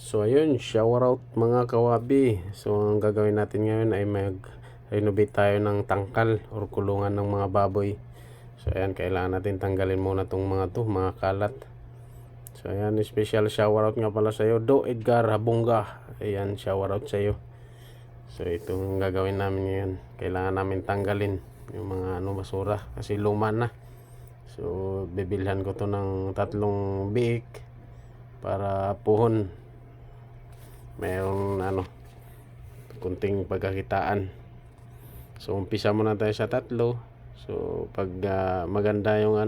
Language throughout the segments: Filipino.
So ayun, shower out mga kawabi. So ang gagawin natin ngayon ay mag-renovate tayo ng tangkal or kulungan ng mga baboy. So ayan, kailangan natin tanggalin muna tong mga kalat. So ayan, special shower out nga pala sa iyo, Do Edgar Habunga. Ayan, shower out sa iyo. So itong gagawin namin ngayon, kailangan namin tanggalin yung mga basura kasi luma na. So bibilhan ko to ng 3 biik para puhon. Mayroong kunting pagkakitaan. So umpisa muna tayo sa 3. So pag maganda yung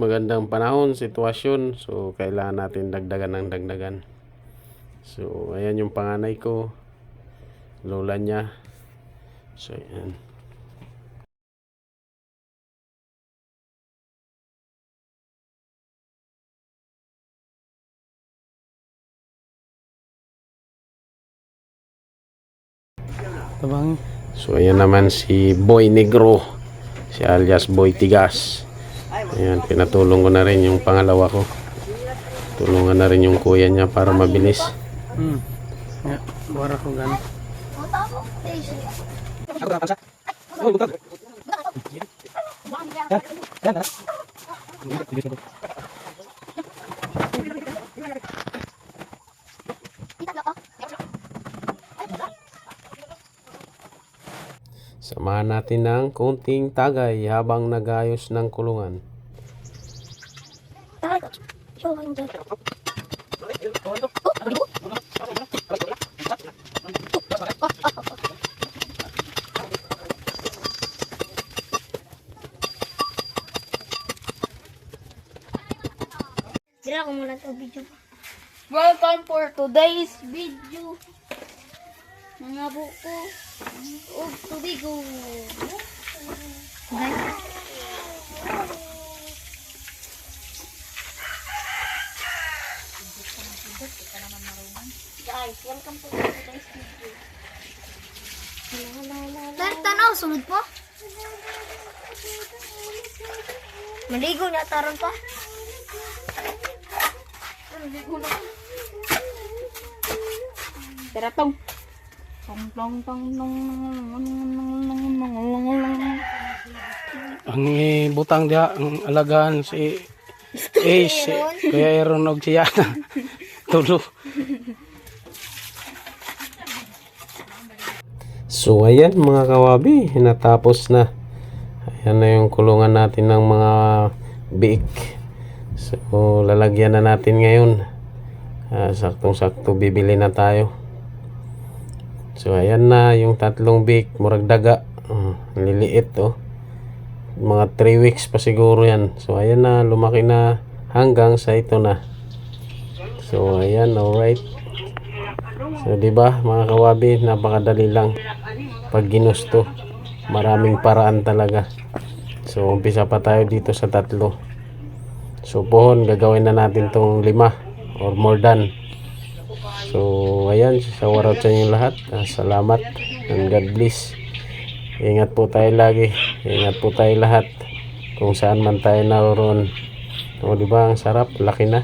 magandang panahon, sitwasyon, so kailangan natin dagdagan ng dagdagan. So ayan yung panganay ko, lola niya. So ayan. So ayan naman si Boy Negro, si alias Boy Tigas. Ayan, pinatulong ko na rin yung pangalawa ko. Tulungan na rin yung kuya niya para mabilis. Buwara ko gano'n. Samahan natin ng konting tagay habang nagayos ng kulungan. Dira ko muna ito video. Welcome for today's video. Mga buko. Tubig ko. Guys, welcome to today's video. Tanaw, sunod po. Maligo niya taron pa. Maligo na. Teratong. Ang butang dia ang alagaan si Ace, kaya Aaron og siya. Tulo. So ayan mga kawabi, natapos na. Ayan na yung kulungan natin ng mga biik. So lalagyan na natin ngayon. Saktong-sakto bibili na tayo. So ayan na yung 3 biik, murag daga. Liliit mga 3 weeks pa siguro yan. So ayan na, lumaki na hanggang sa ito na. So ayan, alright. So diba mga kawabi, napakadali lang pag ginusto. Maraming paraan talaga. So umpisa pa tayo dito sa 3. So pohon, gagawin na natin tong 5 or more than. So ayan, shower out sa inyo lahat. Salamat and God bless. Ingat po tayo lagi. Ingat po tayo lahat kung saan man tayo naroon. O diba, ang sarap, laki na.